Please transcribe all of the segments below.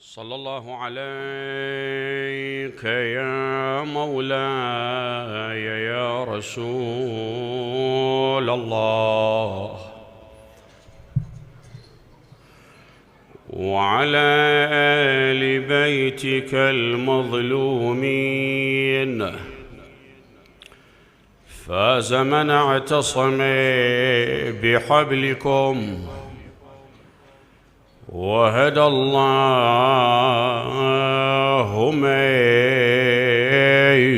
صلى الله عليك يا مولاي يا رسول الله، وعلى آل بيتك المظلومين. فاز من اعتصم بحبلكم، وهدى الله من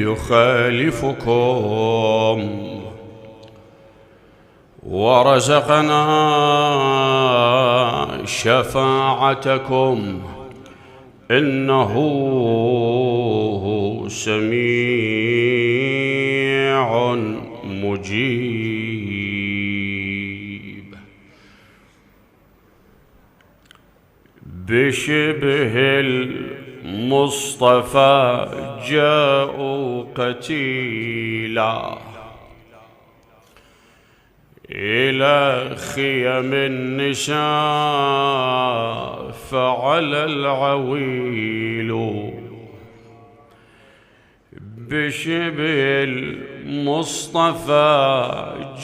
يخالفكم، ورزقنا شفاعتكم إنه سميع مجيب. بشبه المصطفى جاءوا قتيلا إلى خيم النساء فعلى العويل. بشبه المصطفى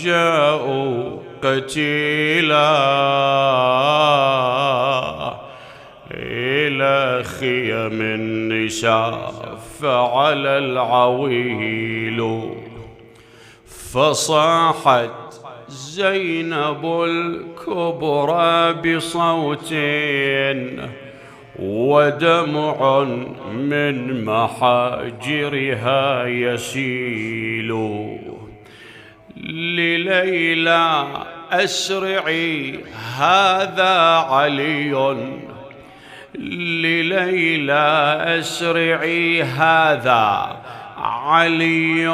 جاءوا قتيلا إلى خيم النساء فعلى العويل. فصاحت زينب الكبرى بصوت ودمع من محاجرها يسيل. لليلى أسرعي هذا علي، لليلى أسرعي هذا علي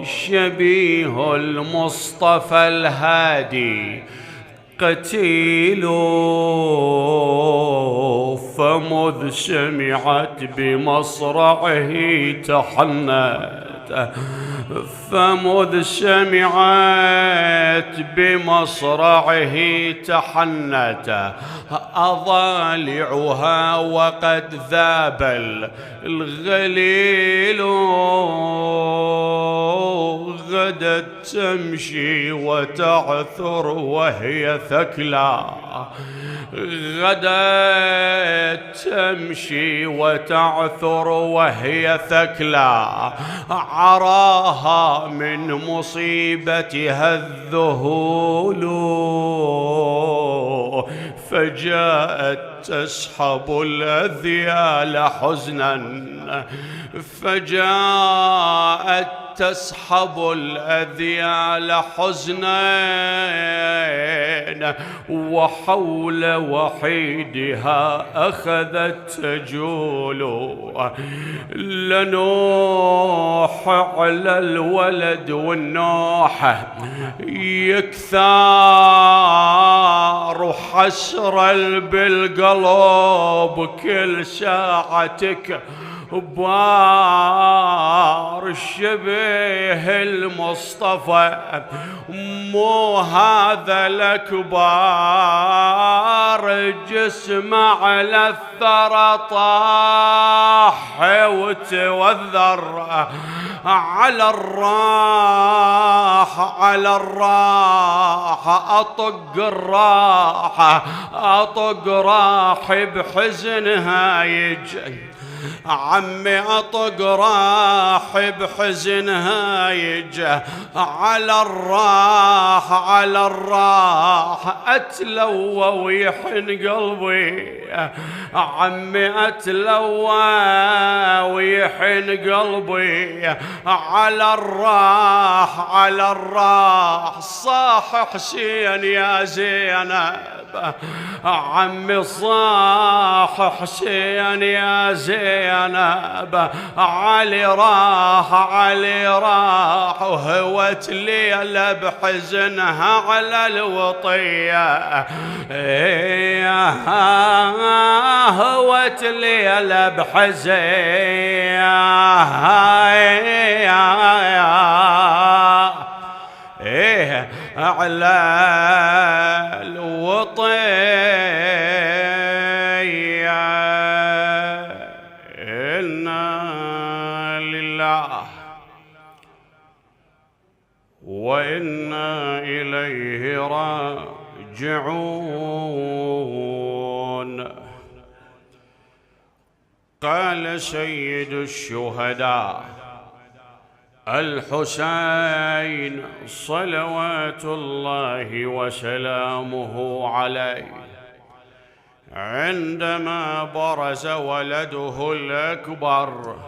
شبيه المصطفى الهادي قتيل. فمذ سمعت بمصرعه تحنت، فمذ سمعت بمصرعه تحنت أضالعها وقد ذاب الغليل. غدت تمشي وتعثر وهي ثكلى، غدت تمشي وتعثر وهي ثكلى. عراها من مصيبتها الذهول، فجاءت تسحب الأذيال حزنا، فجاءت تسحب الأذيال حزنا. وحول وحيدها أخذت تجول. لنوح على الولد والنوح يكثار حسرا بالقلب كل ساعتك بار. شبيه المصطفى مو هذا الأكبار، جسم على الثرى طاح وتوذر. على الراح على الراح أطق الراحة، أطق راح بحزنها يجي عمي، أطق راح بحزنها يجه. على الراح على الراح أتلوى ويحن قلبي، عمي أتلوى ويحن قلبي. على الراح على الراح صاح حسين يا زينب، عمي صاح حسين يا زينب. علي راح علي راح وهوت ليلة بحزنها على الوطية. هوت ليلة بحزنها على الوطية. قال سيد الشهداء الحسين صلوات الله وسلامه عليه عندما برز ولده الأكبر: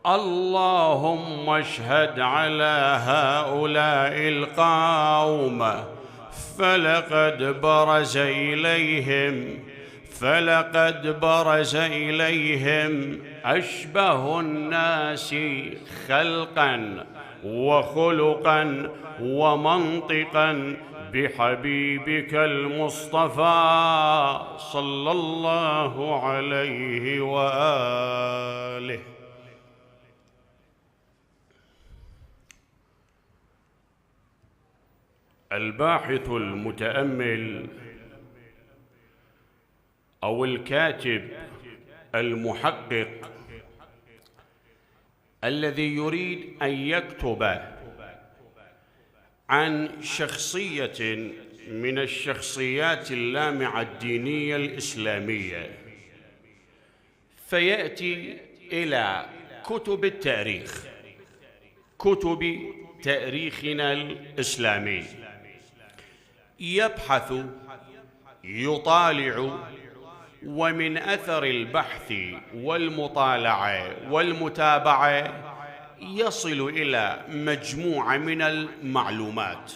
اللهم اشهد على هؤلاء القوم فلقد برز إليهم أشبه الناس خلقا وخلقا ومنطقا بحبيبك المصطفى صلى الله عليه وآله. الباحث المتأمل أو الكاتب المحقق الذي يريد أن يكتب عن شخصية من الشخصيات اللامعة الدينية الإسلامية فيأتي إلى كتب التاريخ، كتب تاريخنا الإسلامي، يبحث يطالع، ومن أثر البحث والمطالعة والمتابعة يصل إلى مجموعة من المعلومات،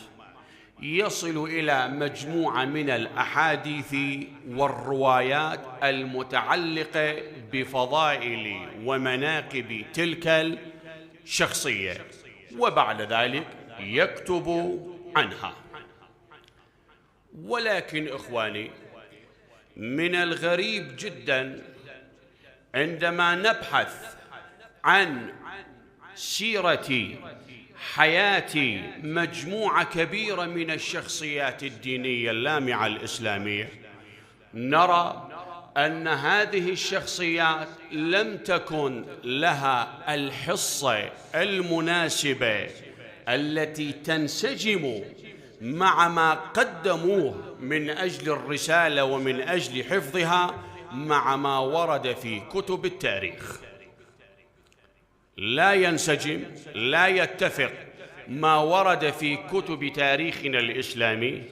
يصل إلى مجموعة من الأحاديث والروايات المتعلقة بفضائل ومناقب تلك الشخصية، وبعد ذلك يكتب عنها. ولكن إخواني، من الغريب جدا عندما نبحث عن سيرة حياة مجموعة كبيرة من الشخصيات الدينية اللامعة الإسلامية، نرى أن هذه الشخصيات لم تكن لها الحصة المناسبة التي تنسجم مع ما قدموه من أجل الرسالة ومن أجل حفظها مع ما ورد في كتب التاريخ. لا ينسجم، لا يتفق ما ورد في كتب تاريخنا الإسلامي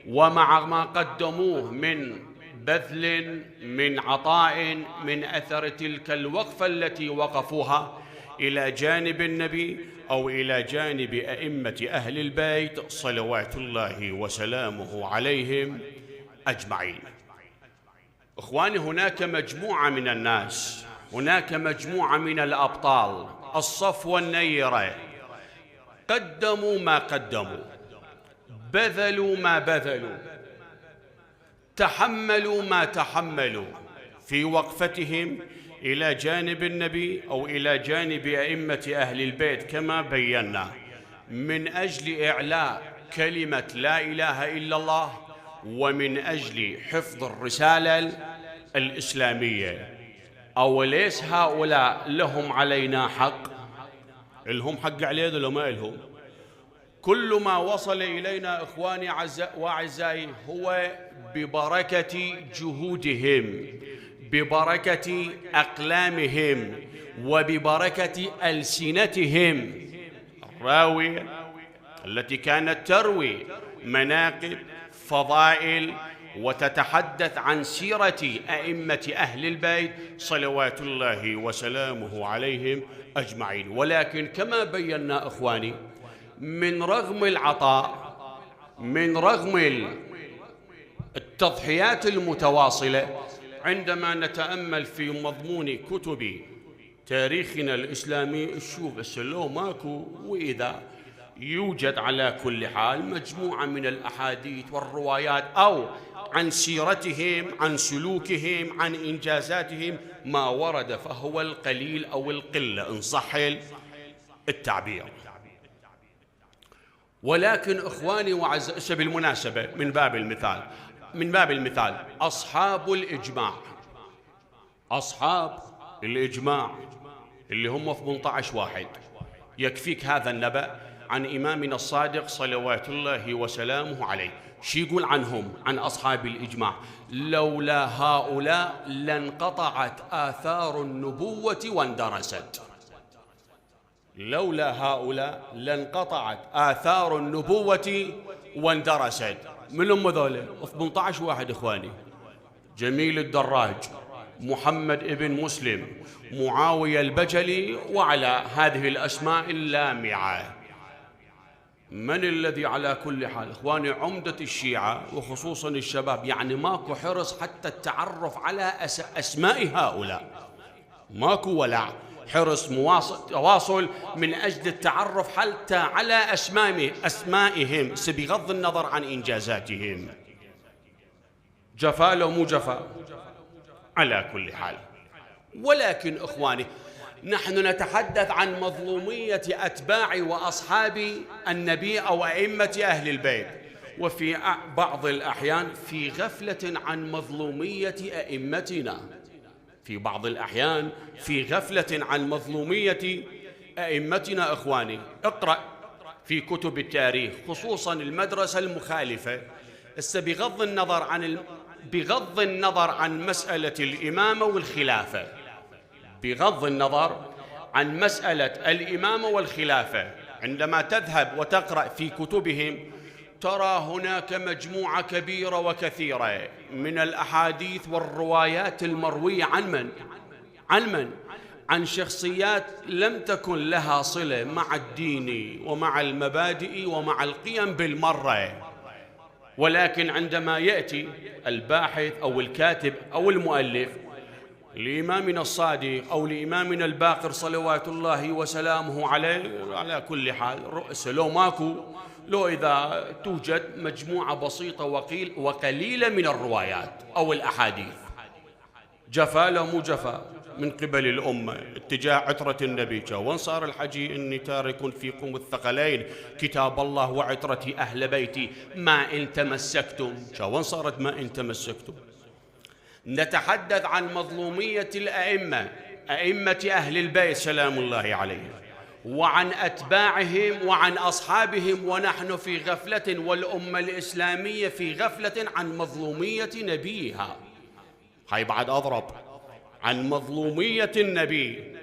ومع ما قدموه من بذل، من عطاء، من أثر تلك الوقفة التي وقفوها إلى جانب النبي أو إلى جانب أئمة أهل البيت صلوات الله وسلامه عليهم أجمعين. إخواني، هناك مجموعة من الناس، هناك مجموعة من الأبطال الصفوة النيرة قدموا ما قدموا، بذلوا ما بذلوا، تحملوا ما تحملوا في وقفتهم إلى جانب النبي أو إلى جانب أئمة أهل البيت كما بينا، من أجل إعلاء كلمة لا إله إلا الله ومن أجل حفظ الرسالة الإسلامية. أوليس هؤلاء لهم علينا حق؟ لهم حق علينا ولا ما لهم؟ كل ما وصل إلينا إخواني وأعزائي هو ببركة جهودهم، ببركة أقلامهم، وببركة ألسنتهم الراوية التي كانت تروي مناقب، فضائل، وتتحدث عن سيرة أئمة أهل البيت صلوات الله وسلامه عليهم أجمعين. ولكن كما بينا إخواني، من رغم العطاء، من رغم التضحيات المتواصلة، عندما نتأمل في مضمون كتب تاريخنا الإسلامي نشوف بس لو ماكو، وإذا يوجد على كل حال مجموعة من الأحاديث والروايات أو عن سيرتهم، عن سلوكهم، عن إنجازاتهم ما ورد، فهو القليل أو القلة إن صح التعبير. ولكن إخواني وأعزائي، بالمناسبة من باب المثال أصحاب الإجماع اللي هم 18 واحد، يكفيك هذا النبأ عن إمامنا الصادق صلوات الله وسلامه عليه. شي يقول عنهم عن أصحاب الإجماع؟ لولا هؤلاء لانقطعت آثار النبوة واندرست. لولا هؤلاء لانقطعت آثار النبوة واندرست. من هم ذولا؟ 18 واحد إخواني: جميل الدراج، محمد ابن مسلم، معاوية البجلي، وعلى هذه الأسماء اللامعة. من الذي على كل حال إخواني عمدة الشيعة وخصوصا الشباب يعني ماكو حرص حتى التعرف على أسماء هؤلاء، ماكو ولا حرص تواصل من أجل التعرف حتى على أسمائهم بغض النظر عن إنجازاتهم. جفا لو مو جفا على كل حال. ولكن إخواني نحن نتحدث عن مظلومية أتباع وأصحاب النبي أو أئمة أهل البيت، وفي بعض الأحيان في غفلة عن مظلومية أئمتنا، في بعض الأحيان في غفلة عن مظلومية أئمتنا. إخواني اقرأ في كتب التاريخ خصوصا المدرسة المخالفة بغض النظر عن مسألة الإمامة والخلافة، بغض النظر عن مسألة الإمامة والخلافة، عندما تذهب وتقرأ في كتبهم ترى هناك مجموعة كبيرة وكثيرة من الأحاديث والروايات المروية عن من؟ عن شخصيات لم تكن لها صلة مع الدين ومع المبادئ ومع القيم بالمرة، ولكن عندما يأتي الباحث أو الكاتب أو المؤلف لإمامنا الصادق أو لإمامنا الباقر صلوات الله وسلامه عليه، على كل حال رؤس لو ماكو، لو إذا توجد مجموعة بسيطة وقليلة من الروايات أو الأحاديث، جفا لو مو جفا من قبل الأمة اتجاه عترة النبي. وان صار الحجي إني تارك فيكم الثقلين كتاب الله وعترتي أهل بيتي ما إن تمسكتم. وان صارت ما إن تمسكتم. نتحدث عن مظلومية أئمة أهل البيت سلام الله عليهم وعن أتباعهم وعن أصحابهم، ونحن في غفلة والأمة الإسلامية في غفلة عن مظلومية نبيها. هاي بعد أضرب عن مظلومية النبي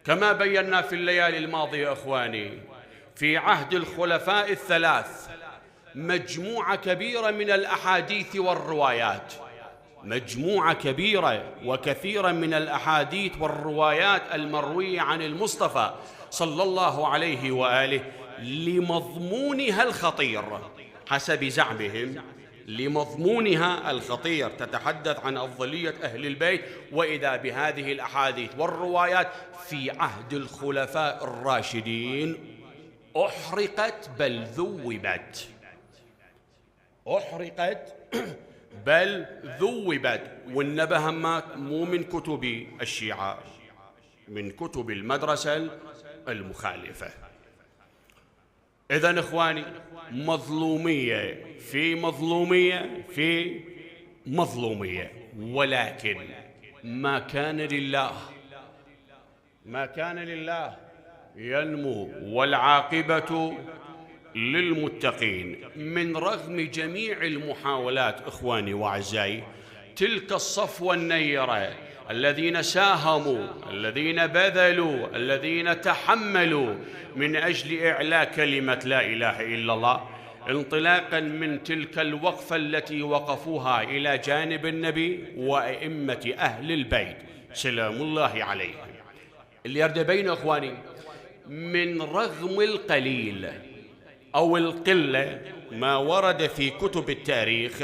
كما بينا في الليالي الماضية. إخواني في عهد الخلفاء الثلاث مجموعة كبيرة من الأحاديث والروايات، مجموعة كبيرة وكثيرة من الأحاديث والروايات المروية عن المصطفى صلى الله عليه وآله لمضمونها الخطير حسب زعمهم، لمضمونها الخطير تتحدث عن أفضلية أهل البيت، وإذا بهذه الأحاديث والروايات في عهد الخلفاء الراشدين أحرقت بل ذوبت، أحرقت بل ذوبت. والنبهمات مو من كتب الشيعة، من كتب المدرسة المخالفة. إذن إخواني مظلومية في مظلومية في مظلومية، ولكن ما كان لله ينمو والعاقبة للمتقين. من رغم جميع المحاولات إخواني وأعزائي، تلك الصفوة النيرة الذين ساهموا، الذين بذلوا، الذين تحملوا من أجل إعلاء كلمة لا إله إلا الله، انطلاقا من تلك الوقفة التي وقفوها إلى جانب النبي وأئمة أهل البيت سلام الله عليهم، اللي يرد بين إخواني من رغم القليل أو القلة ما ورد في كتب التاريخ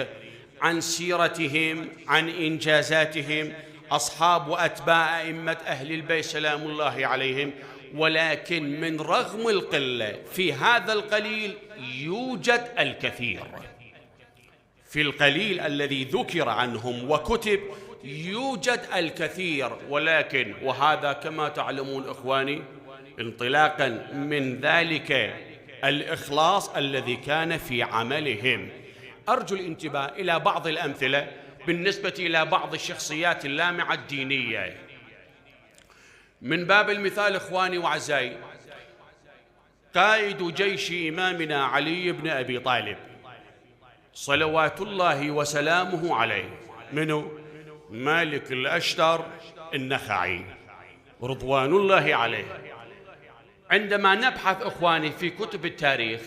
عن سيرتهم، عن إنجازاتهم، أصحاب وأتباع أئمة أهل البيت سلام الله عليهم، ولكن من رغم القلة في هذا القليل يوجد الكثير. في القليل الذي ذكر عنهم وكتب يوجد الكثير، ولكن وهذا كما تعلمون إخواني انطلاقا من ذلك الإخلاص الذي كان في عملهم. أرجو الانتباه إلى بعض الأمثلة بالنسبة إلى بعض الشخصيات اللامعة الدينية. من باب المثال إخواني وعزائي، قائد جيش إمامنا علي بن أبي طالب صلوات الله وسلامه عليه. منو؟ مالك الأشتر النخعي رضوان الله عليه. عندما نبحث إخواني في كتب التاريخ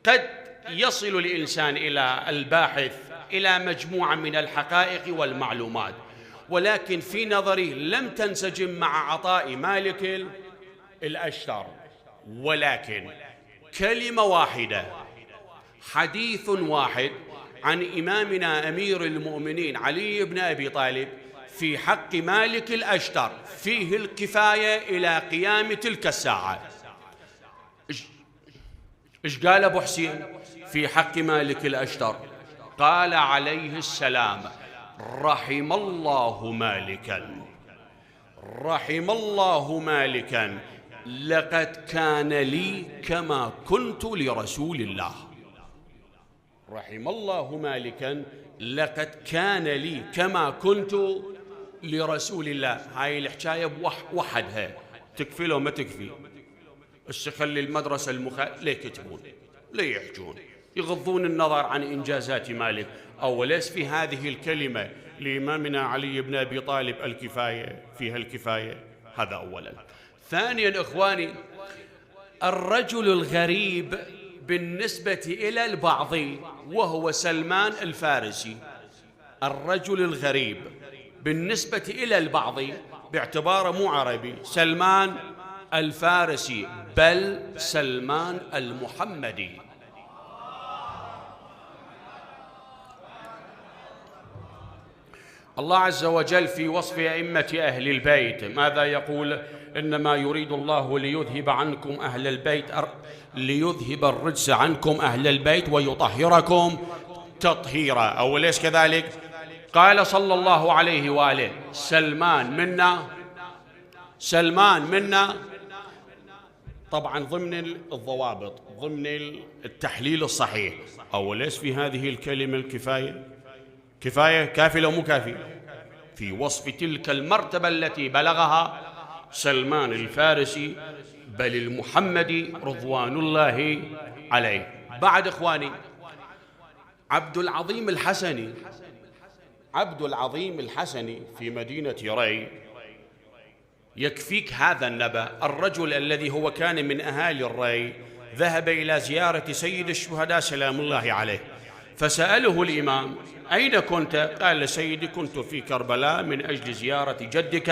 قد يصل الإنسان إلى الباحث إلى مجموعة من الحقائق والمعلومات، ولكن في نظري لم تنسجم مع عطاء مالك الأشتر. ولكن كلمة واحدة، حديث واحد عن إمامنا أمير المؤمنين علي بن أبي طالب في حق مالك الأشتر فيه الكفاية إلى قيام تلك الساعة. إيش قال أبو حسين في حق مالك الأشتر؟ قال عليه السلام: رحم الله مالكا، رحم الله مالكا، لقد كان لي كما كنت لرسول الله. رحم الله مالكا، لقد كان لي كما كنت لرسول الله. هاي الحكاية بوحدها تكفي لو ما تكفي؟ خلي المدرسة ليه يكتبون، ليه يحجون، يغضون النظر عن إنجازات مالك. أوليس في هذه الكلمة لإمامنا علي بن أبي طالب الكفاية، فيها الكفاية. هذا أولا. ثانيا إخواني، الرجل الغريب بالنسبة إلى البعض وهو سلمان الفارسي. الرجل الغريب بالنسبة إلى البعض باعتباره مو عربي، سلمان الفارسي، بل سلمان المحمدي. الله عز وجل في وصف أئمة أهل البيت ماذا يقول؟ إنما يريد الله ليذهب عنكم أهل البيت، ليذهب الرجس عنكم أهل البيت ويطهركم تطهيرا. أو ليس كذلك؟ قال صلى الله عليه وآله: سلمان منا، سلمان منا. طبعا ضمن الضوابط، ضمن التحليل الصحيح. أو ليس في هذه الكلمة الكفاية؟ كفاية كافي لو مو كافي في وصف تلك المرتبة التي بلغها سلمان الفارسي بل المحمدي رضوان الله عليه. بعد إخواني، عبد العظيم الحسني، عبد العظيم الحسني في مدينة ري. يكفيك هذا النبأ. الرجل الذي هو كان من أهالي الري ذهب إلى زيارة سيد الشهداء سلام الله عليه، فسأله الإمام: أين كنت؟ قال: سيدي كنت في كربلاء من أجل زيارة جدك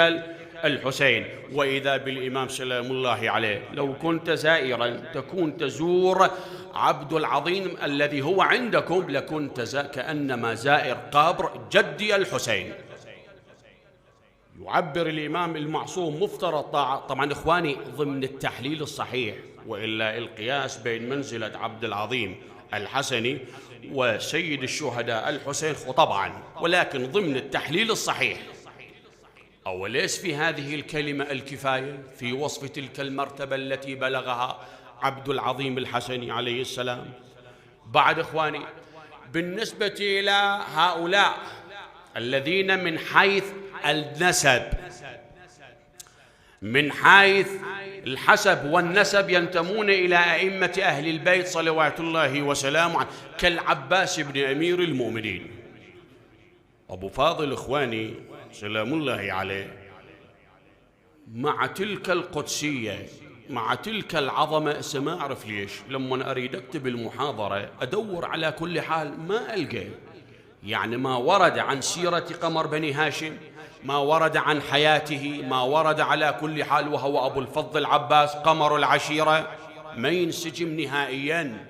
الحسين. وإذا بالإمام سلام الله عليه: لو كنت زائرا تكون تزور عبد العظيم الذي هو عندكم لكنت كأنما زائر قبر جدي الحسين. يعبر الإمام المعصوم مفترض طاعة. طبعا إخواني ضمن التحليل الصحيح، وإلا القياس بين منزلة عبد العظيم الحسني وسيد الشهداء الحسين طبعا، ولكن ضمن التحليل الصحيح. أوليس في هذه الكلمة الكفاية في وصف تلك المرتبة التي بلغها عبد العظيم الحسني عليه السلام؟ بعد إخواني، بالنسبة إلى هؤلاء الذين من حيث النسب، من حيث الحسب والنسب ينتمون إلى أئمة أهل البيت صلوات الله وسلامه عليه، كالعباس بن أمير المؤمنين أبو فاضل إخواني سلام الله عليه. مع تلك القدسية، مع تلك العظمة، ما أعرف ليش لما أريد أكتب المحاضرة أدور على كل حال ما ألقى، يعني ما ورد عن سيرة قمر بني هاشم، ما ورد عن حياته، ما ورد على كل حال وهو أبو الفضل العباس قمر العشيرة، ما ينسجم نهائيا.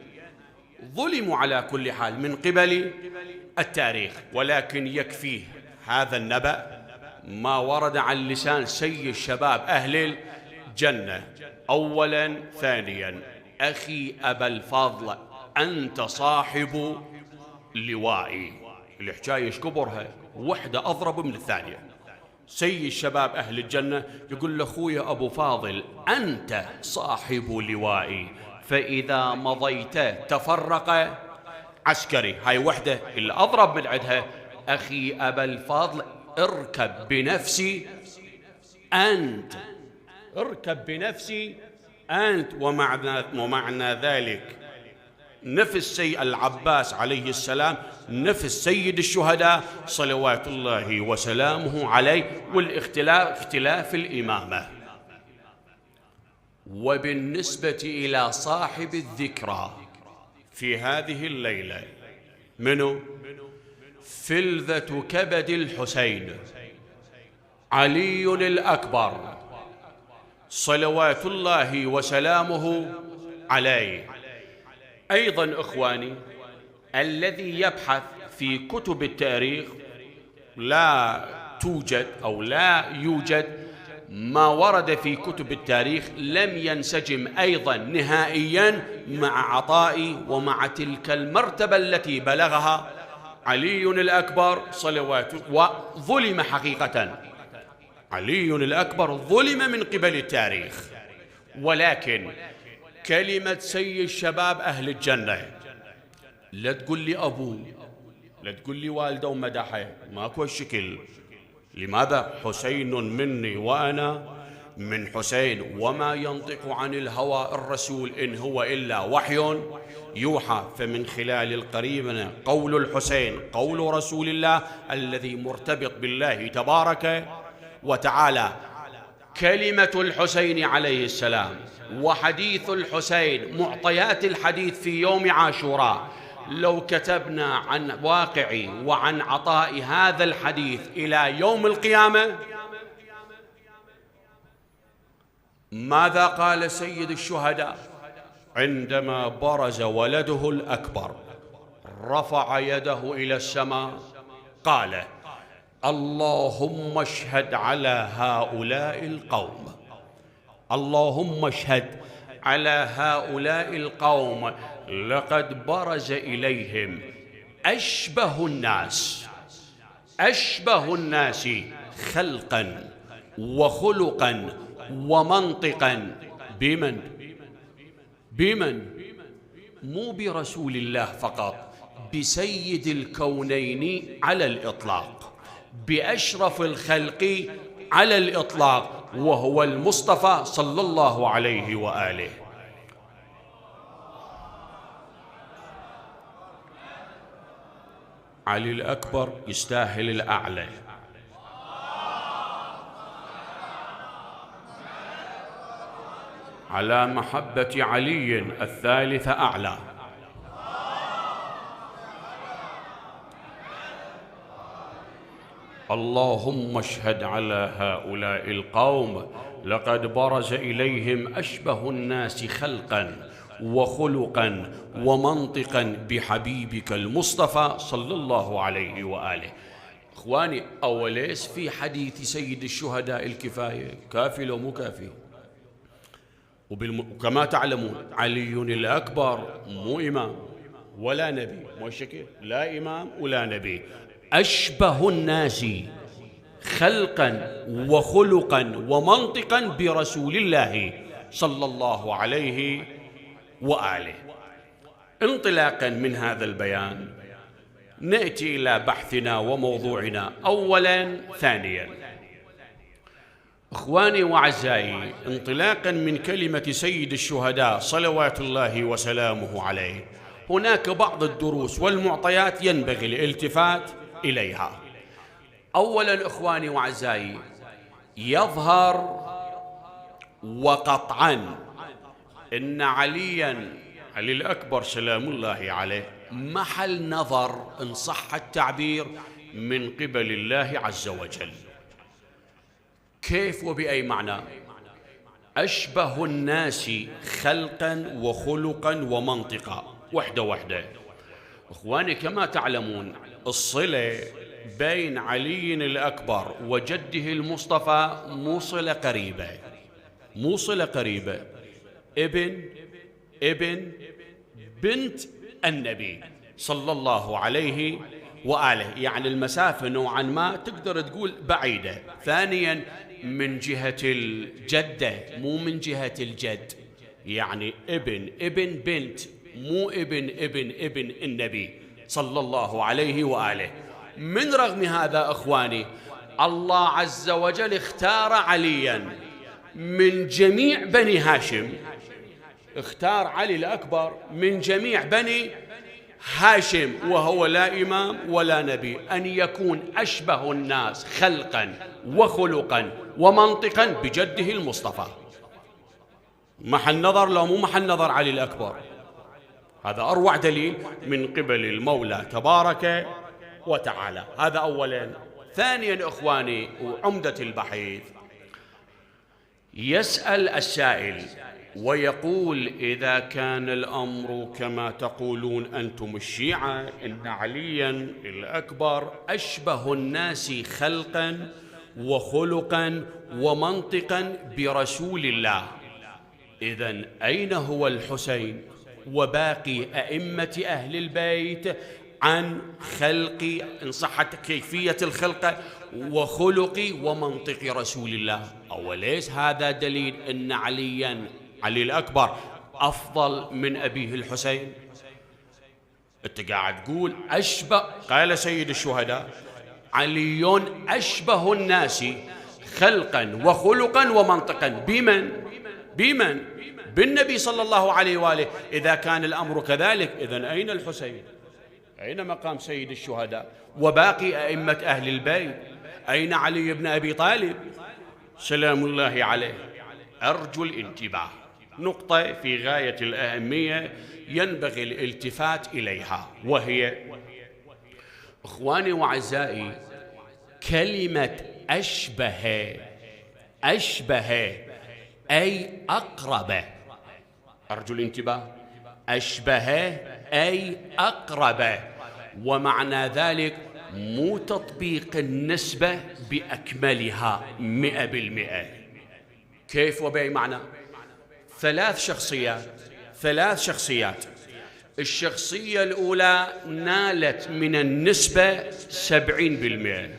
ظلموا على كل حال من قبل التاريخ، ولكن يكفيه هذا النبأ ما ورد عن لسان سيد الشباب أهل الجنة. أولا ثانيا، أخي أبا الفضل أنت صاحب لوائي. الحكاية ايش كبرها، وحدة أضرب من الثانية. سيد الشباب أهل الجنة يقول لأخويا أبو فاضل أنت صاحب لوائي، فإذا مضيت تفرق عسكري. هاي وحدة اللي أضرب من عندها. أخي أبا الفضل اركب بنفسي أنت، اركب بنفسي أنت. ومعنى ذلك نفس العباس عليه السلام، نفس سيد الشهداء صلوات الله وسلامه عليه، والاختلاف اختلاف الإمامة. وبالنسبة إلى صاحب الذكرى في هذه الليلة، منو؟ فلذة كبد الحسين علي الأكبر صلوات الله وسلامه عليه. أيضا إخواني، الذي يبحث في كتب التاريخ لا توجد أو لا يوجد ما ورد في كتب التاريخ لم ينسجم أيضا نهائيا مع عطاء ومع تلك المرتبة التي بلغها علي الأكبر صلوات، وظلم حقيقة. علي الأكبر ظلم من قبل التاريخ، ولكن كلمة سيد شباب أهل الجنة، لا تقول لي أبوه، لا تقول لي والده ومدحه، ماكو الشكل. لماذا؟ حسين مني وأنا من حسين، وما ينطق عن الهوى الرسول إن هو إلا وحي يوحى. فمن خلال القرينة قول الحسين قول رسول الله الذي مرتبط بالله تبارك وتعالى. كلمة الحسين عليه السلام وحديث الحسين، معطيات الحديث في يوم عاشوراء، لو كتبنا عن واقع وعن عطاء هذا الحديث إلى يوم القيامة، ماذا قال سيد الشهداء عندما برز ولده الأكبر رفع يده إلى السماء قال: اللهم اشهد على هؤلاء القوم، اللهم اشهد على هؤلاء القوم، لقد برز إليهم أشبه الناس خلقا وخلقا ومنطقا. بمن؟ مو برسول الله فقط، بسيد الكونين على الإطلاق، بأشرف الخلق على الإطلاق، وهو المصطفى صلى الله عليه وآله. علي الأكبر يستاهل الأعلى. على محبة علي الثالث أعلى. اللهم اشهد على هؤلاء القوم، لقد برز إليهم أشبه الناس خلقا وخلقا ومنطقا بحبيبك المصطفى صلى الله عليه وآله. إخواني، أوليس في حديث سيد الشهداء الكفاية؟ كافي لو مو كافي؟ وكما تعلمون علي الأكبر مو إمام ولا نبي، مو شكل، لا إمام ولا نبي، أشبه الناس خلقا وخلقا ومنطقا برسول الله صلى الله عليه وآله. انطلاقا من هذا البيان نأتي إلى بحثنا وموضوعنا أولا. ثانيا، إخواني وأعزائي، انطلاقا من كلمة سيد الشهداء صلوات الله وسلامه عليه، هناك بعض الدروس والمعطيات ينبغي الالتفات إليها. أولا إخواني وأعزائي، يظهر وقطعا إن علي الأكبر سلام الله عليه محل نظر إن صح التعبير من قبل الله عز وجل. كيف وبأي معنى؟ أشبه الناس خلقا وخلقا ومنطقا. وحدة إخواني، كما تعلمون الصلة بين علي الأكبر وجده المصطفى مو صلة قريبة، ابن بنت النبي صلى الله عليه وآله، يعني المسافة نوعا ما تقدر تقول بعيدة. ثانيا، من جهة الجدة مو من جهة الجد، يعني ابن بنت، مو ابن النبي صلى الله عليه وآله. من رغم هذا إخواني، الله عز وجل اختار عليا من جميع بني هاشم اختار علي الأكبر من جميع بني هاشم وهو لا إمام ولا نبي أن يكون أشبه الناس خلقا وخلقا ومنطقا بجده المصطفى. محل نظر لو مو محل نظر علي الأكبر. هذا أروع دليل من قبل المولى تبارك وتعالى. هذا أولا. ثانيا إخواني وعمدة البحث، يسأل السائل ويقول إذا كان الأمر كما تقولون أنتم الشيعة إن عليا الأكبر أشبه الناس خلقا وخلقا ومنطقا برسول الله، إذن أين هو الحسين وباقي أئمة أهل البيت عن خلق إن صحت كيفية الخلق وخلق ومنطق رسول الله؟ أوليس هذا دليل أن علي الأكبر أفضل من أبيه الحسين؟ أنت قاعد تقول أشبه، قال سيد الشهداء علي أشبه الناس خلقا وخلقا ومنطقا. بمن؟ بالنبي صلى الله عليه وآله. إذا كان الأمر كذلك إذن أين الحسين؟ أين مقام سيد الشهداء وباقي أئمة أهل البيت؟ أين علي بن أبي طالب سلام الله عليه؟ أرجو الانتباه، نقطة في غاية الأهمية ينبغي الالتفات إليها، وهي إخواني وأعزائي كلمة أشبه أي أقرب. أرجو الانتباه، أشبه أي أقرب، ومعنى ذلك مو تطبيق النسبة بأكملها 100%. كيف وبأي معنى؟ ثلاث شخصيات. الشخصية الأولى نالت من النسبة 70%،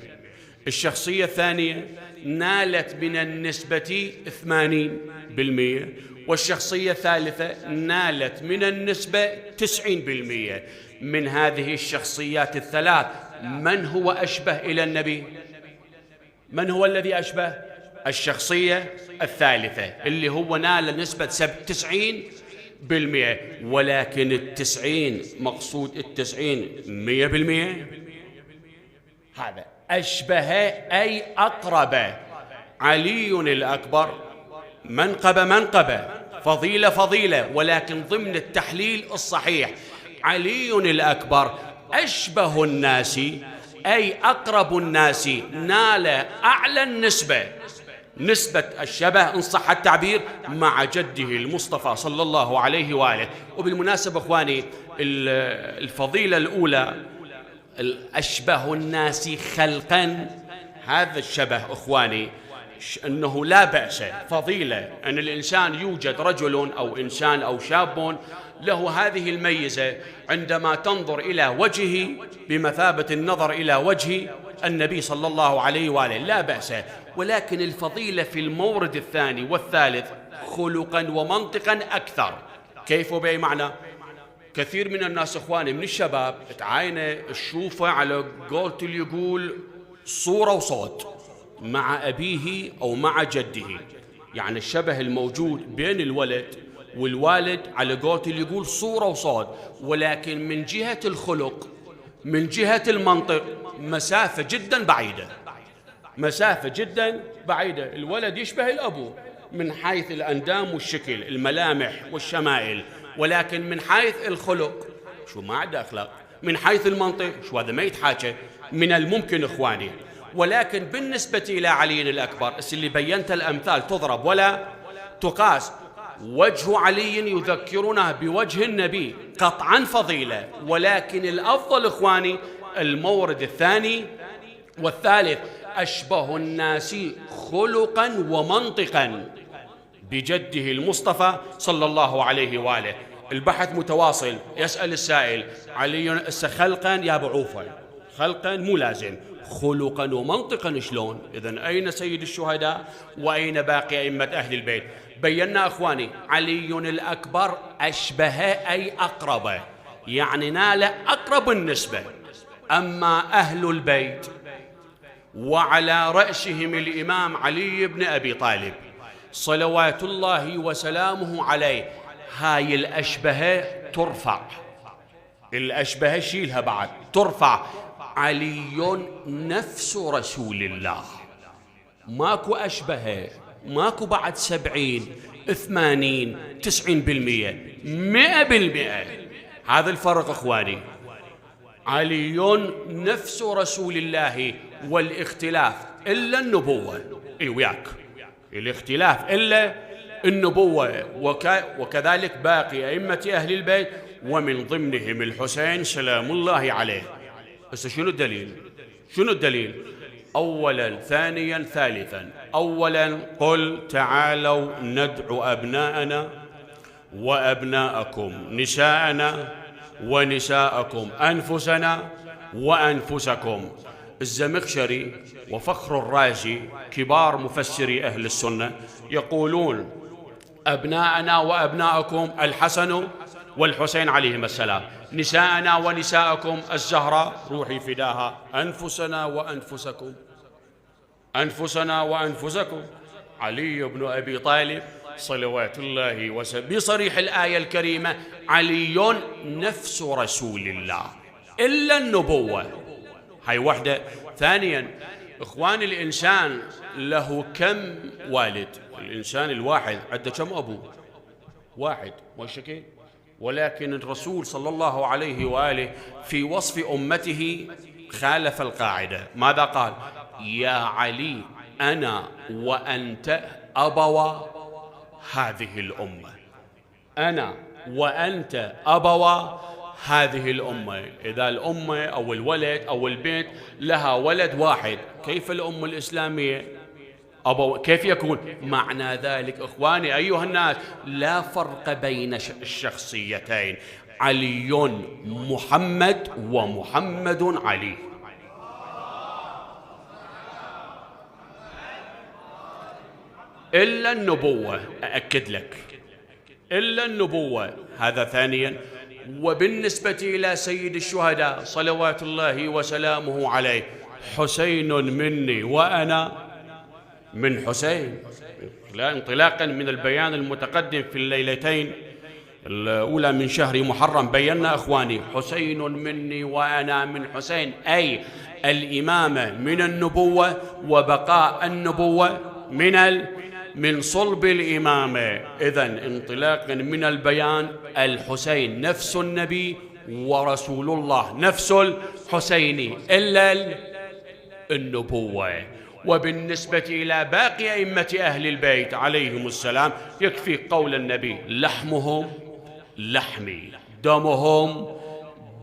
الشخصية الثانية نالت من النسبة 80%، والشخصية الثالثة نالت من النسبة 90%. من هذه الشخصيات الثلاث من هو أشبه إلى النبي؟ من هو الذي أشبه؟ الشخصية الثالثة اللي هو نال نسبة 90%، ولكن 90 مقصود 100%. هذا أشبه أي أقرب. علي الأكبر منقبة، فضيلة، ولكن ضمن التحليل الصحيح علي الأكبر أشبه الناس أي أقرب الناس، نال أعلى نسبة الشبه إن صح التعبير مع جده المصطفى صلى الله عليه وآله. وبالمناسبة إخواني الفضيلة الأولى أشبه الناس خلقا، هذا الشبه إخواني أنه لا بأس، فضيلة أن الإنسان يوجد رجل أو إنسان أو شاب له هذه الميزة عندما تنظر إلى وجهه بمثابة النظر إلى وجه النبي صلى الله عليه وآله، لا بأس. ولكن الفضيلة في المورد الثاني والثالث خلقا ومنطقا أكثر. كيف وبأي معنى؟ كثير من الناس إخواني من الشباب تعاينه تشوفه على قولة اللي يقول صورة وصوت مع أبيه أو مع جده، يعني الشبه الموجود بين الولد والوالد على قولة اللي يقول صورة وصوت، ولكن من جهة الخلق من جهة المنطق مسافة جدا بعيدة. الولد يشبه الأبو من حيث الأندام والشكل الملامح والشمائل، ولكن من حيث الخلق شو ما عنده أخلاق، من حيث المنطق شو هذا ما يتحاكى من الممكن إخواني. ولكن بالنسبة إلى علي الأكبر اللي بينت الأمثال تضرب ولا تقاس، وجه علي يذكرنا بوجه النبي قطعا فضيلة، ولكن الأفضل إخواني المورد الثاني والثالث أشبه الناس خلقا ومنطقا بجده المصطفى صلى الله عليه وآله. البحث متواصل. يسأل السائل علي خلقا يا بعوفا، خلقا مو لازم، خلقا ومنطقا شلون؟ إذن أين سيد الشهداء وأين باقي أئمة أهل البيت؟ بينا أخواني علي الأكبر أشبه أي أقرب، يعني نال أقرب النسبة. أما أهل البيت وعلى رأسهم الإمام علي بن أبي طالب صلوات الله وسلامه عليه، هاي الأشبهة ترفع، الأشبهة شيلها بعد ترفع. علي نفس رسول الله، ماكو أشبهه، ماكو بعد 70 80 90% 100%. هذا الفرق إخواني. علي نفس رسول الله، والاختلاف إلا النبوة. إي وياك، الاختلاف إلا النبوة. وكذلك باقي أئمة أهل البيت، ومن ضمنهم الحسين سلام الله عليه. بس شنو الدليل؟ شنو الدليل؟ أولا ثانيا ثالثا. أولا قل تعالوا ندعو أبناءنا وأبناءكم، نساءنا ونساءكم، أنفسنا وأنفسكم. الزمخشري وفخر الرازي كبار مفسري أهل السنة يقولون أبناءنا وأبناءكم الحسن والحسين عليهما السلام، نساءنا ونساءكم الزهراء روحي فداها، أنفسنا وأنفسكم، أنفسنا وأنفسكم علي بن أبي طالب صلوات الله وسلم. بصريح الآية الكريمة علي نفس رسول الله إلا النبوة. هاي وحدة. ثانيا إخواني، الإنسان له كم والد؟ الإنسان الواحد عنده كم أبو؟ واحد، مو شكل. ولكن الرسول صلى الله عليه وآله في وصف أمته خالف القاعدة. ماذا قال؟ يا علي أنا وأنت أبوا هذه الأمة، أنا وأنت أبوا هذه الأمة. إذا الأمة أو الولد أو البنت لها ولد واحد، كيف الأمة الإسلامية؟ كيف يكون؟ معنى ذلك إخواني أيها الناس لا فرق بين الشخصيتين، علي محمد ومحمد علي. إلا النبوة، أأكد لك، إلا النبوة. هذا ثانيا. وبالنسبة إلى سيد الشهداء صلوات الله وسلامه عليه، حسين مني وأنا من حسين. لا، انطلاقا من البيان المتقدم في الليلتين الأولى من شهر محرم بينا إخواني حسين مني وأنا من حسين، أي الإمامة من النبوة وبقاء النبوة من صلب الإمامة. إذن انطلاقا من البيان الحسين نفس النبي ورسول الله نفس الحسيني إلا النبوة. وبالنسبة إلى باقي أئمة أهل البيت عليهم السلام يكفي قول النبي لحمهم لحمي دمهم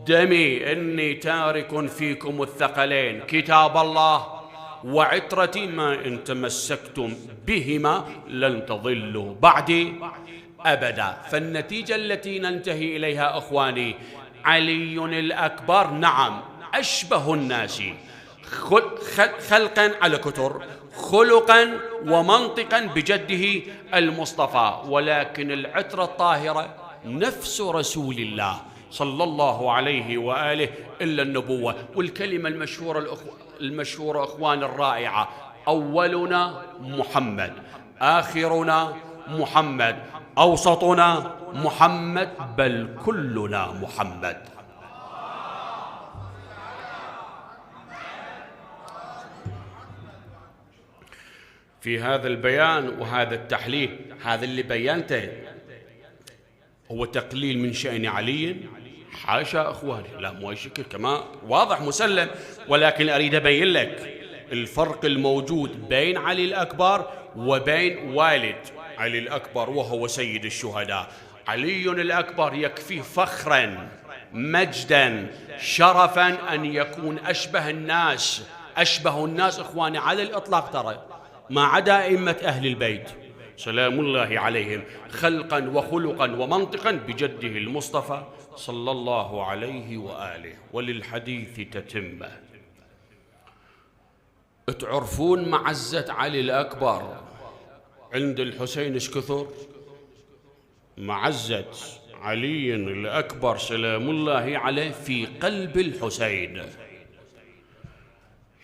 دمي، إني تارك فيكم الثقلين كتاب الله وعترتي، ما إن تمسكتم بهما لن تضلوا بعدي أبدا. فالنتيجة التي ننتهي إليها أخواني، علي الأكبر نعم أشبه الناس خلقا على كتر، خلقا ومنطقا بجده المصطفى، ولكن العترة الطاهرة نفس رسول الله صلى الله عليه وآله إلا النبوة. والكلمة المشهورة أخوان الرائعة، أولنا محمد، آخرنا محمد، أوسطنا محمد، بل كلنا محمد. في هذا البيان وهذا التحليل، هذا اللي بينته هو تقليل من شأن علي؟ حاشا أخواني، لا مو شكل، كما واضح مسلم، ولكن أريد أبين لك الفرق الموجود بين علي الأكبر وبين والد علي الأكبر وهو سيد الشهداء. علي الأكبر يكفيه فخرا مجدا شرفا أن يكون أشبه الناس إخواني على الإطلاق، ترى ما عدا أئمة أهل البيت سلام الله عليهم، خلقا وخلقا ومنطقا بجده المصطفى صلى الله عليه وآله. وللحديث تتمة. تعرفون معزة علي الأكبر عند الحسين ايش كثر؟ معزة علي الأكبر سلام الله عليه في قلب الحسين.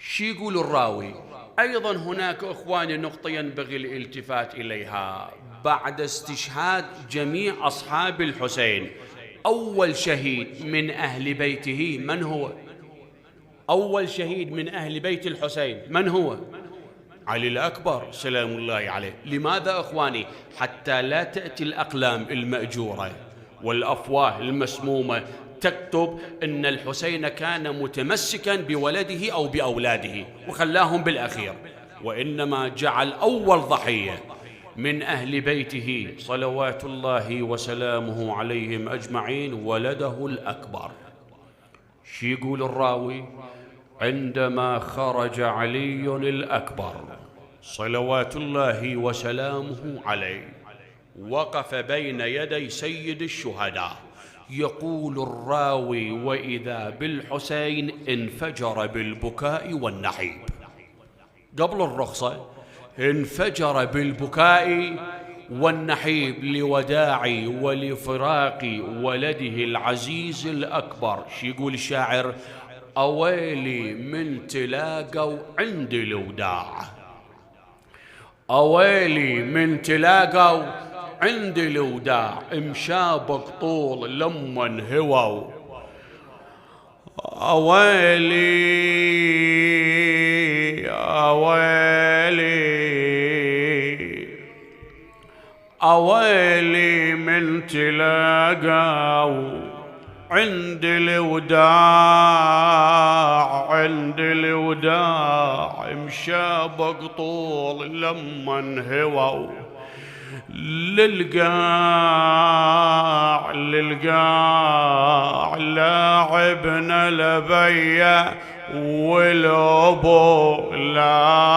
شي يقول الراوي؟ أيضا هناك إخواني نقطة ينبغي الالتفات إليها، بعد استشهاد جميع أصحاب الحسين أول شهيد من أهل بيته من هو؟ أول شهيد من أهل بيت الحسين من هو؟ علي الأكبر سلام الله عليه. لماذا أخواني؟ حتى لا تأتي الأقلام المأجورة والأفواه المسمومة تكتب أن الحسين كان متمسكا بولده أو بأولاده وخلاهم بالأخير، وإنما جعل أول ضحية من أهل بيته صلوات الله وسلامه عليهم أجمعين ولده الأكبر. شي يقول الراوي؟ عندما خرج علي الأكبر صلوات الله وسلامه عليه وقف بين يدي سيد الشهداء، يقول الراوي وإذا بالحسين انفجر بالبكاء والنحيب. قبل الرخصة انفجر بالبكاء والنحيب لوداع ولفراق ولده العزيز الأكبر. شي يقول الشاعر؟ أويلي من تلاقوا عندي الوداع، أويلي من تلاقوا عندي الوداع، مشابق طول لما هووا، أويلي أويلي أويلي من تلاقوا عند الوداع، عند الوداع مشابق طول لما هووا، للقاع للقاع لاعبنا لبيا والأبو لا.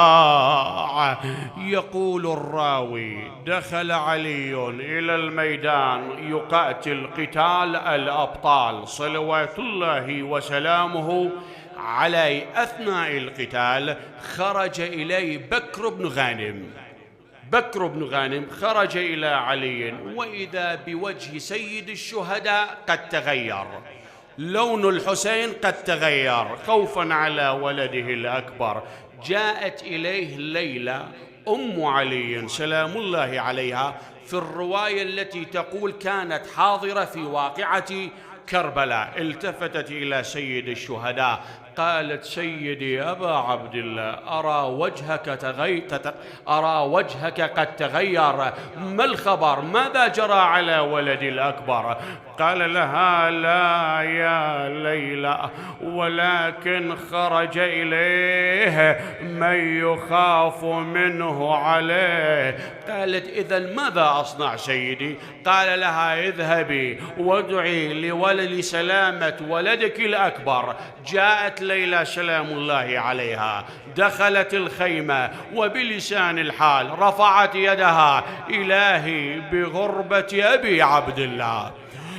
يقول الراوي دخل علي إلى الميدان يقاتل قتال الأبطال صلوات الله وسلامه عليه. أثناء القتال خرج إلي بكر بن غانم، بكر بن غانم خرج إلى علي وإذا بوجه سيد الشهداء قد تغير، لون الحسين قد تغير خوفا على ولده الأكبر. جاءت إليه ليلى أم علي سلام الله عليها في الرواية التي تقول كانت حاضرة في واقعة كربلاء، التفتت إلى سيد الشهداء قالت: سيدي أبا عبد الله أرى وجهك قد تغير، ما الخبر؟ ماذا جرى على ولدي الأكبر؟ قال لها: لا يا ليلى، ولكن خرج إليه من يخاف منه عليه. قالت: إذن ماذا أصنع سيدي؟ قال لها: اذهبي وادعي لولد سلامة ولدك الأكبر. جاءت ليلى سلام الله عليها، دخلت الخيمة وبلسان الحال رفعت يدها: إلهي بغربة أبي عبد الله،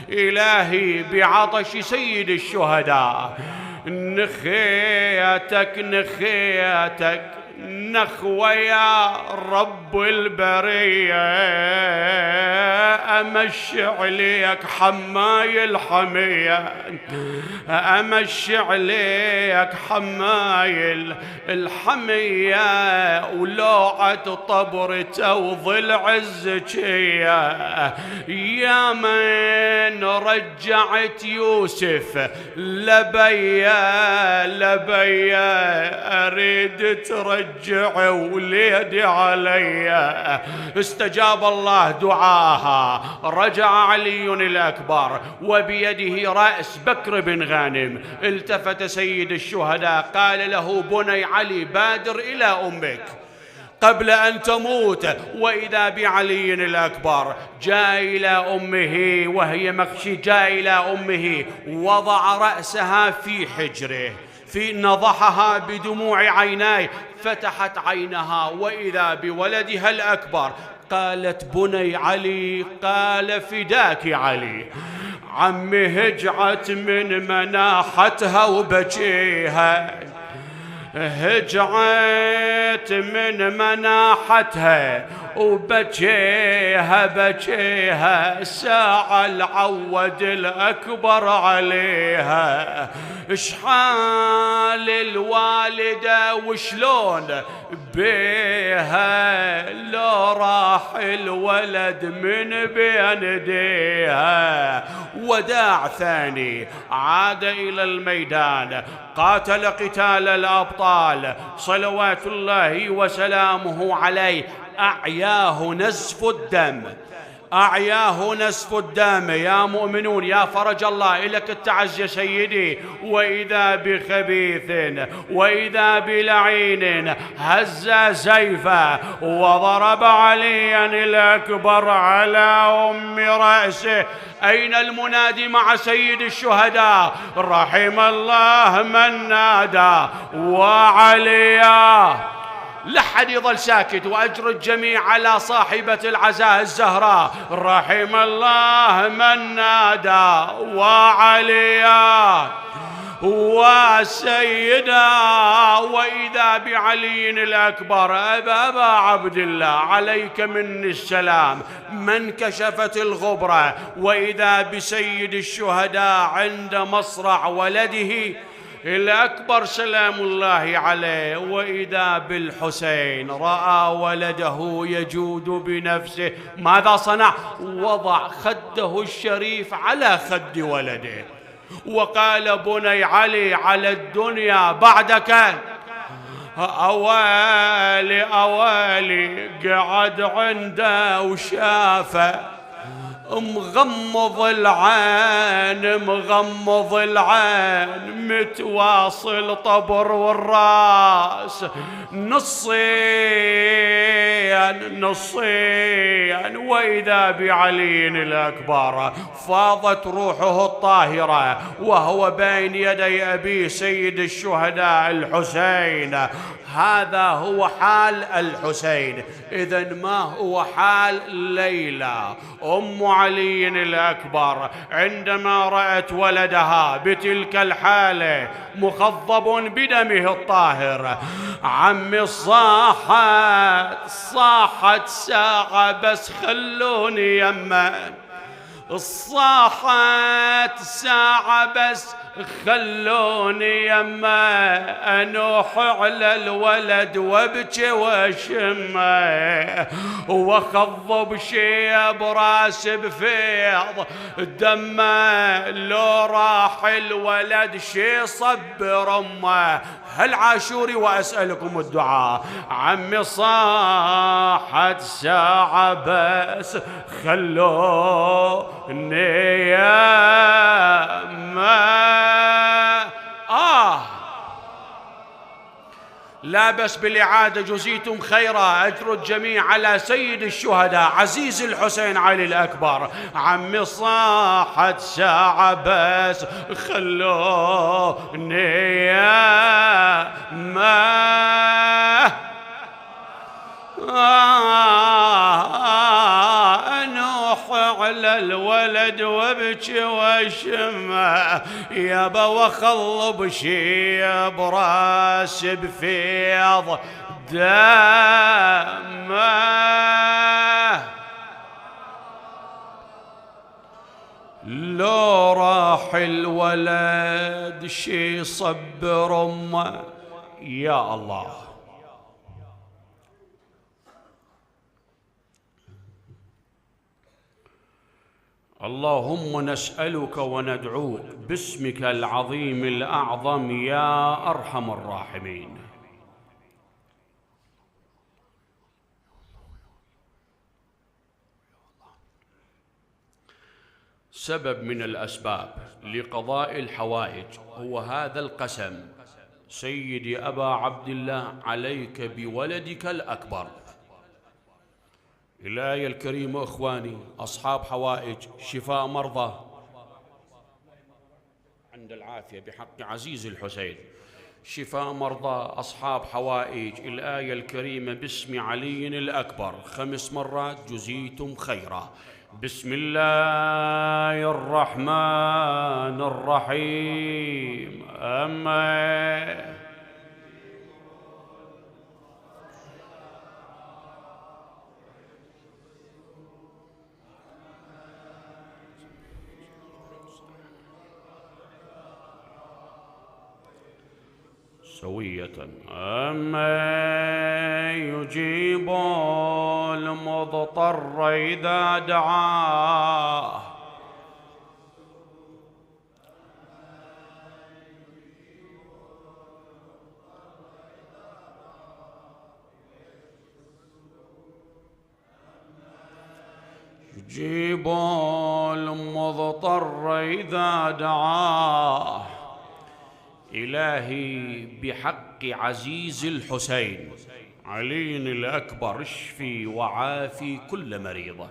إلهي بعطش سيد الشهداء، نخيتك نخيتك نخوة يا رب البرية، أمشي عليك حماي الحمية، أمشي عليك حماي الحمية، ولوعة طبرته وضلع الزكية، يا من رجعت يوسف لبيا لبيا، أريد ترجع وليدي علي. استجاب الله دعاها، رجع علي الأكبر وبيده رأس بكر بن غانم. التفت سيد الشهداء قال له: بني علي، بادر إلى أمك قبل أن تموت. وإذا بعلي الأكبر جاء إلى أمه وهي مخشي، جاء إلى أمه وضع رأسها في حجره، نضحها بدموع عينيه، فتحت عينها وإذا بولدها الأكبر. قالت: بني علي. قال: فداك علي. عمي هجعت من مناحتها وبكيها، هجعت من مناحتها وبجيها بجيها الساعة العود الأكبر عليها. اشحال الوالدة وشلون بيها لو راح الولد من بين ايديها. وداع ثاني عاد إلى الميدان، قاتل قتال الأبطال صلوات الله وسلامه عليه. أعياه نزف الدم، أعياه نزف الدم. يا مؤمنون يا فرج الله إلك التعز يا سيدي. وإذا بخبيث وإذا بلعين هز سيفه وضرب عليا الأكبر على أم رأسه. أين المنادي مع سيد الشهداء؟ رحم الله من نادى وعليا. لحد يظل ساكت، وأجر الجميع على صاحبة العزاء الزهراء. رحم الله من نادى وعليا وسيدا. وإذا بعلي الأكبر أبا عبد الله عليك مني السلام، من كشفت الغبرة. وإذا بسيد الشهداء عند مصرع ولده الأكبر سلام الله عليه. وإذا بالحسين رأى ولده يجود بنفسه، ماذا صنع؟ وضع خده الشريف على خد ولده وقال بني علي على الدنيا بعدك أوالي أوالي. قعد عنده وشافه مغمض العين مغمض العين متواصل طبر والراس نصين نصين. وإذا بعلي الأكبر فاضت روحه الطاهرة وهو بين يدي أبي سيد الشهداء الحسين. هذا هو حال الحسين. إذن ما هو حال ليلى أم علي الأكبر عندما رأت ولدها بتلك الحالة مخضب بدمه الطاهر؟ عمي صاحت ساعة بس خلوني يمه، صاحت ساعة بس خلوني يما أنوح على الولد وابكي واشمه وخضب شيب راس بفيض دمه. لو راح الولد شي صبر امه. هل عاشوري وأسألكم الدعاء. عمي صاحت ساعة بس خلوني يا ما. لا بس بالإعادة جزيتم خيرا، أجر الجميع على سيد الشهداء عزيز الحسين علي الأكبر. عمي صاحت ساعة بس خلوني يا ما. أنوح على الولد وابكي واشمه يابا وخلب شيب راس بفيض دمه. لو راح الولد شي صبر امه. يا الله. اللهم نسألك وندعوك باسمك العظيم الأعظم يا أرحم الراحمين. سبب من الأسباب لقضاء الحوائج هو هذا القسم. سيدي أبا عبد الله عليك بولدك الأكبر. الآية الكريمة إخواني أصحاب حوائج شفاء مرضى عند العافية بحق عزيز الحسين. شفاء مرضى أصحاب حوائج. الآية الكريمة باسم علي الأكبر 5 مرات جزيتم خيرا. بسم الله الرحمن الرحيم. أما سوية. أمن يجيب المضطر إذا دعاه يجيب المضطر إذا دعاه. إلهي بحق عزيز الحسين علي الأكبر اشفي وعافي كل مريضة.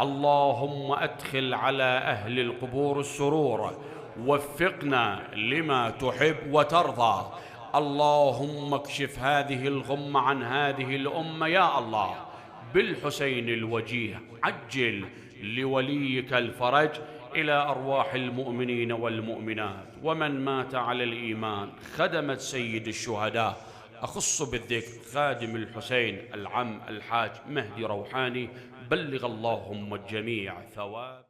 اللهم أدخل على أهل القبور السرور، وفقنا لما تحب وترضى. اللهم اكشف هذه الغمة عن هذه الأمة يا الله بالحسين الوجيه. عجل لوليك الفرج إلى أرواح المؤمنين والمؤمنات ومن مات على الإيمان. خدمة سيد الشهداء أخص بالذكر خادم الحسين العم الحاج مهدي روحاني، بلغ اللهم الجميع ثواب